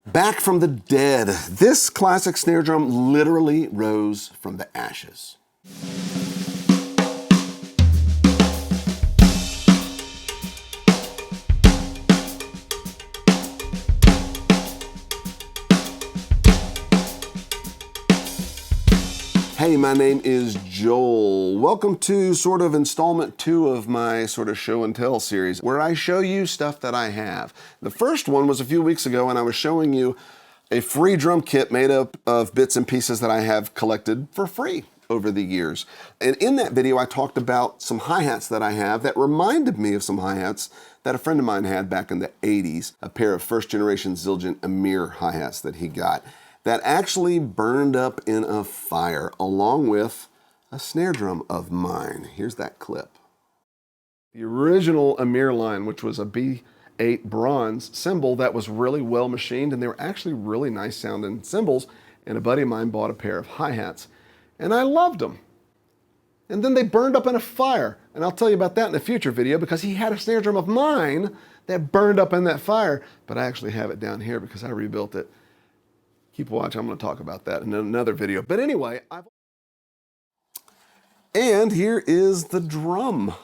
Back from the dead. This classic snare drum literally rose from the ashes. Hey, my name is Joel. Welcome to sort of installment 2 of my sort of show and tell series where I show you stuff that I have. The first one was a few weeks ago and I was showing you a free drum kit made up of bits and pieces that I have collected for free over the years. And in that video, I talked about some hi-hats that I have that reminded me of some hi-hats that a friend of mine had back in the 80s, a pair of first generation Zildjian Amir hi-hats that he got, that actually burned up in a fire along with a snare drum of mine. Here's that clip. The original Amir line, which was a B8 bronze cymbal that was really well machined, and they were actually really nice sounding cymbals, and a buddy of mine bought a pair of hi-hats, and I loved them. And then they burned up in a fire, and I'll tell you about that in a future video because he had a snare drum of mine that burned up in that fire, but I actually have it down here because I rebuilt it. Keep watching, I'm going to talk about that in another video. But anyway, and here is the drum.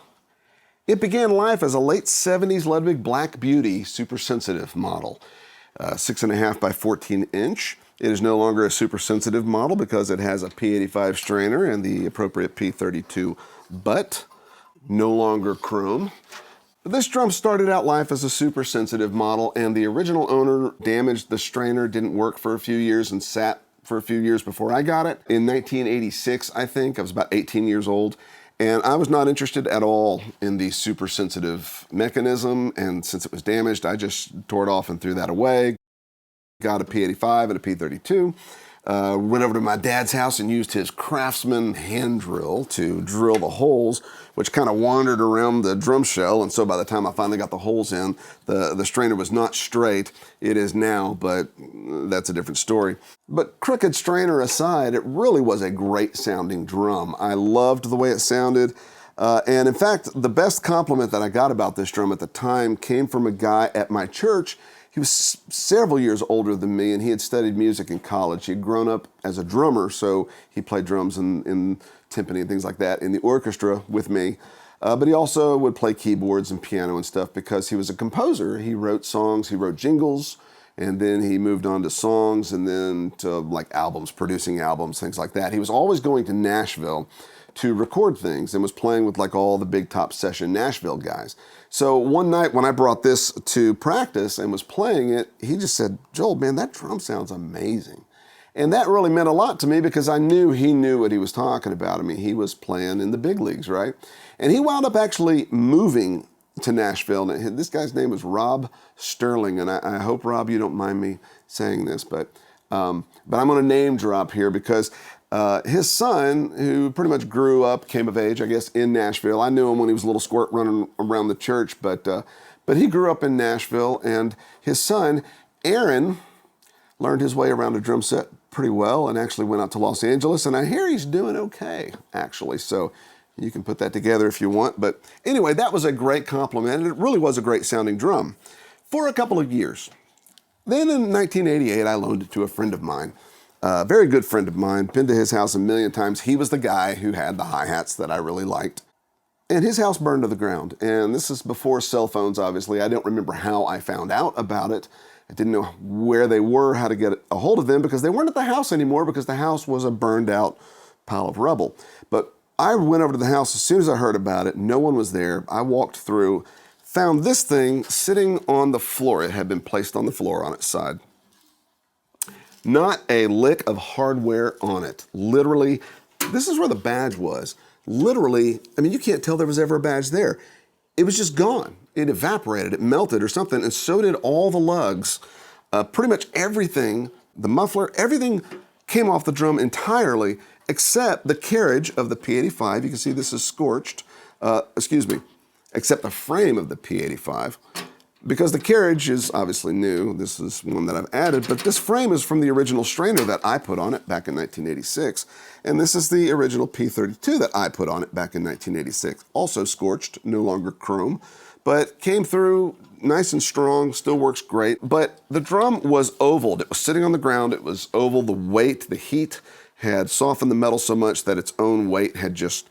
It began life as a late 70s Ludwig Black Beauty super sensitive model. 6.5 by 14 inch. It is no longer a super sensitive model because it has a P85 strainer and the appropriate P32 butt. No longer chrome. But this drum started out life as a super sensitive model, and the original owner damaged the strainer, didn't work for a few years, and sat for a few years before I got it. In 1986, I think, I was about 18 years old, and I was not interested at all in the super sensitive mechanism, and since it was damaged, I just tore it off and threw that away. Got a P85 and a P32. Went over to my dad's house and used his Craftsman hand drill to drill the holes, which kind of wandered around the drum shell. And so by the time I finally got the holes in, the strainer was not straight. It is now, but that's a different story. But crooked strainer aside, it really was a great sounding drum. I loved the way it sounded. And in fact, the best compliment that I got about this drum at the time came from a guy at my church. He was several years older than me, and he had studied music in college. He had grown up as a drummer, so he played drums in timpani and things like that in the orchestra with me. But he also would play keyboards and piano and stuff because he was a composer. He wrote songs, he wrote jingles, and then he moved on to songs and then to like albums, producing albums, things like that. He was always going to Nashville to record things and was playing with like all the big top session Nashville guys. So one night when I brought this to practice and was playing it, he just said, "Joel, man, that drum sounds amazing." And that really meant a lot to me because I knew he knew what he was talking about. I mean, he was playing in the big leagues, right? And he wound up actually moving to Nashville. And this guy's name was Rob Sterling. And I hope, Rob, you don't mind me saying this, but I'm going to name drop here because his son, who pretty much grew up, came of age, I guess, in Nashville. I knew him when he was a little squirt running around the church, but he grew up in Nashville, and his son, Aaron, learned his way around a drum set pretty well and actually went out to Los Angeles, and I hear he's doing okay, actually, so you can put that together if you want. But anyway, that was a great compliment, and it really was a great sounding drum for a couple of years. Then in 1988, I loaned it to a friend of mine. A very good friend of mine, been to his house a million times. He was the guy who had the hi-hats that I really liked. And his house burned to the ground. And this is before cell phones, obviously. I don't remember how I found out about it. I didn't know where they were, how to get a hold of them, because they weren't at the house anymore because the house was a burned out pile of rubble. But I went over to the house as soon as I heard about it. No one was there. I walked through, found this thing sitting on the floor. It had been placed on the floor on its side. Not a lick of hardware on it. Literally, this is where the badge was. Literally, I mean, you can't tell there was ever a badge there. It was just gone. It evaporated, it melted or something, and so did all the lugs. Pretty much everything, the muffler, everything came off the drum entirely, except the carriage of the P85. You can see this is scorched, except the frame of the P85. Because the carriage is obviously new, this is one that I've added, but this frame is from the original strainer that I put on it back in 1986. And this is the original P32 that I put on it back in 1986. Also scorched, no longer chrome, but came through nice and strong, still works great. But the drum was ovaled. It was sitting on the ground. It was oval. The weight, the heat had softened the metal so much that its own weight had just,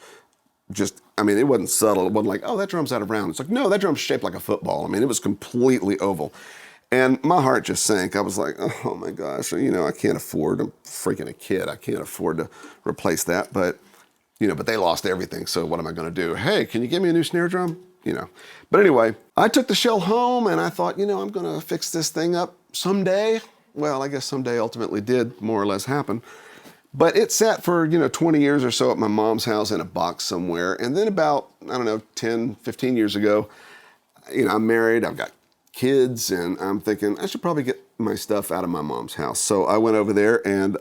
I mean, it wasn't subtle. It wasn't like, oh, that drum's out of round. It's like, no, that drum's shaped like a football. I mean, it was completely oval. And my heart just sank. I was like, oh my gosh, you know, I can't afford, I'm freaking a kid. I can't afford to replace that. But, you know, but they lost everything. So what am I going to do? Hey, can you give me a new snare drum? You know, but anyway, I took the shell home and I thought, you know, I'm going to fix this thing up someday. Well, I guess someday ultimately did more or less happen. But it sat for, you know, 20 years or so at my mom's house in a box somewhere. And then about, I don't know, 10, 15 years ago, you know, I'm married, I've got kids, and I'm thinking I should probably get my stuff out of my mom's house. So I went over there, and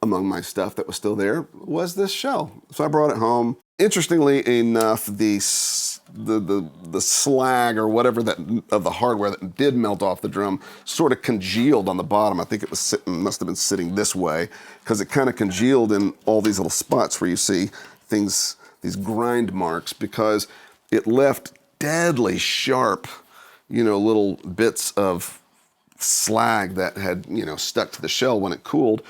among my stuff that was still there was this shell. So I brought it home. Interestingly enough, the slag or whatever that of the hardware that did melt off the drum sort of congealed on the bottom. I think it was must have been sitting this way, because it kind of congealed in all these little spots where you see things, these grind marks, because it left deadly sharp, you know, little bits of slag that had, you know, stuck to the shell when it cooled.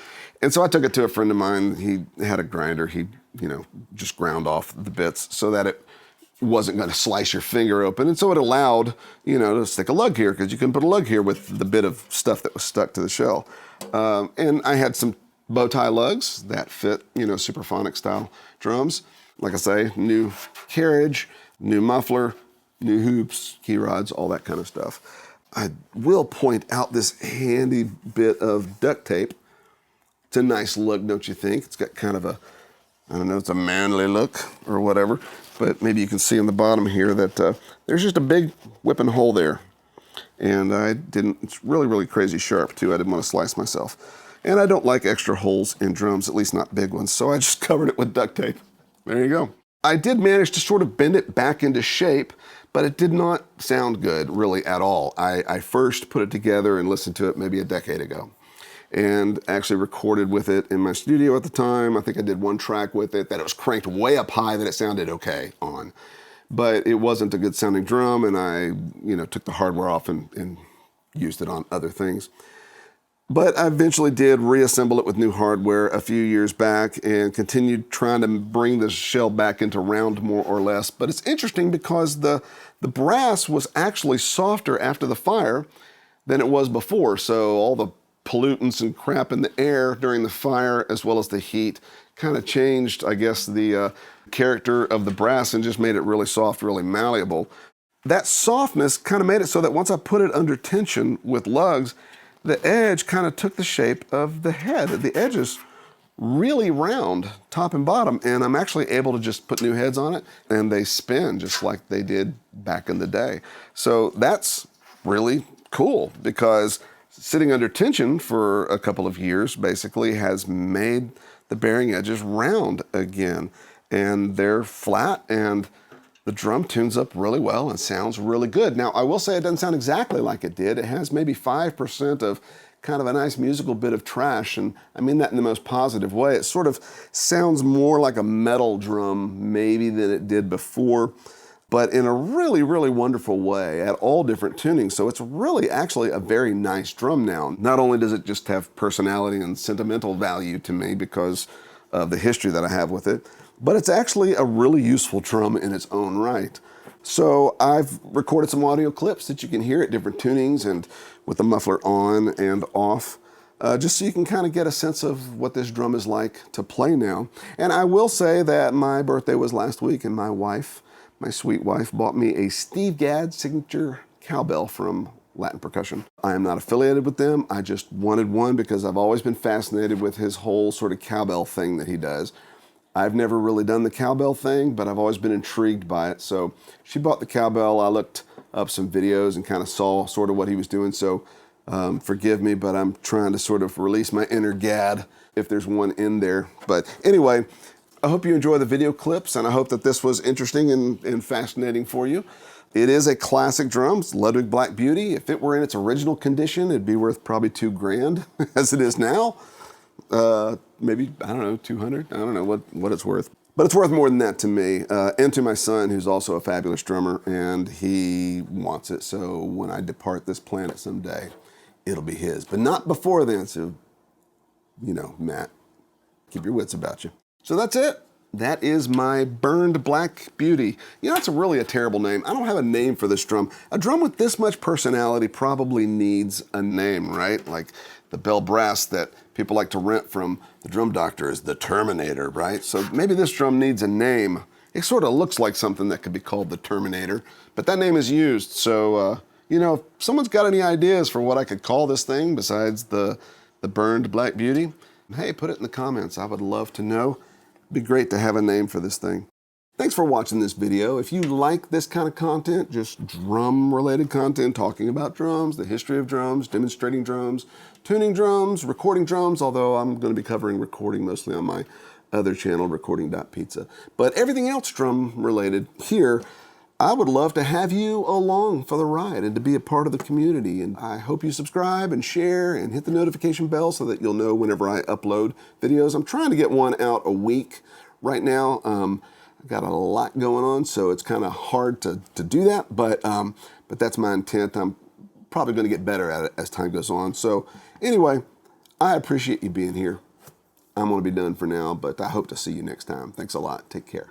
And so I took it to a friend of mine. He had a grinder. He, you know, just ground off the bits so that it wasn't going to slice your finger open. And so it allowed, you know, to stick a lug here, because you can put a lug here with the bit of stuff that was stuck to the shell. And I had some bow tie lugs that fit, you know, Superphonic style drums. Like I say, new carriage, new muffler, new hoops, key rods, all that kind of stuff. I will point out this handy bit of duct tape. It's a nice look, don't you think? It's got kind of a, I don't know, it's a manly look or whatever, but maybe you can see on the bottom here that there's just a big whipping hole there. And it's really, really crazy sharp too. I didn't want to slice myself. And I don't like extra holes in drums, at least not big ones, so I just covered it with duct tape. There you go. I did manage to sort of bend it back into shape, but it did not sound good really at all. I first put it together and listened to it maybe a decade ago, and actually recorded with it in my studio at the time. I think I did one track with it that it was cranked way up high that it sounded okay on, but it wasn't a good sounding drum, and I, you know, took the hardware off and used it on other things. But I eventually did reassemble it with new hardware a few years back and continued trying to bring the shell back into round more or less. But it's interesting because the brass was actually softer after the fire than it was before. So all the pollutants and crap in the air during the fire, as well as the heat, kind of changed, I guess, the character of the brass and just made it really soft, really malleable. That softness kind of made it so that once I put it under tension with lugs, the edge kind of took the shape of the head. The edge is really round, top and bottom, and I'm actually able to just put new heads on it, and they spin just like they did back in the day. So that's really cool, because sitting under tension for a couple of years basically has made the bearing edges round again, and they're flat, and the drum tunes up really well and sounds really good. Now, I will say it doesn't sound exactly like it did. It has maybe 5% of kind of a nice musical bit of trash, and I mean that in the most positive way. It sort of sounds more like a metal drum maybe than it did before, but in a really, really wonderful way at all different tunings. So it's really actually a very nice drum now. Not only does it just have personality and sentimental value to me because of the history that I have with it, but it's actually a really useful drum in its own right. So I've recorded some audio clips that you can hear at different tunings and with the muffler on and off, just so you can kind of get a sense of what this drum is like to play now. And I will say that my birthday was last week, and my wife, my sweet wife, bought me a Steve Gadd signature cowbell from Latin Percussion. I am not affiliated with them. I just wanted one because I've always been fascinated with his whole sort of cowbell thing that he does. I've never really done the cowbell thing, but I've always been intrigued by it. So she bought the cowbell. I looked up some videos and kind of saw sort of what he was doing. So forgive me, but I'm trying to sort of release my inner Gadd if there's one in there. But anyway, I hope you enjoy the video clips, and I hope that this was interesting and fascinating for you. It is a classic drum. It's Ludwig Black Beauty. If it were in its original condition, it'd be worth probably $2,000 as it is now. Maybe, I don't know, 200. I don't know what it's worth. But it's worth more than that to me and to my son, who's also a fabulous drummer, and he wants it. So when I depart this planet someday, it'll be his. But not before then, so, you know, Matt, keep your wits about you. So that's it. That is my Burned Black Beauty. You know, it's really a terrible name. I don't have a name for this drum. A drum with this much personality probably needs a name, right? Like the bell brass that people like to rent from the drum doctor is the Terminator, right? So maybe this drum needs a name. It sort of looks like something that could be called the Terminator, but that name is used. So, you know, if someone's got any ideas for what I could call this thing besides the Burned Black Beauty, hey, put it in the comments. I would love to know. It'd be great to have a name for this thing. Thanks for watching this video. If you like this kind of content, just drum-related content, talking about drums, the history of drums, demonstrating drums, tuning drums, recording drums, although I'm going to be covering recording mostly on my other channel, recording.pizza. But everything else drum-related here, I would love to have you along for the ride and to be a part of the community. And I hope you subscribe and share and hit the notification bell so that you'll know whenever I upload videos. I'm trying to get one out a week right now. I've got a lot going on, so it's kind of hard to do that, but that's my intent. I'm probably going to get better at it as time goes on. So anyway, I appreciate you being here. I'm going to be done for now, but I hope to see you next time. Thanks a lot. Take care.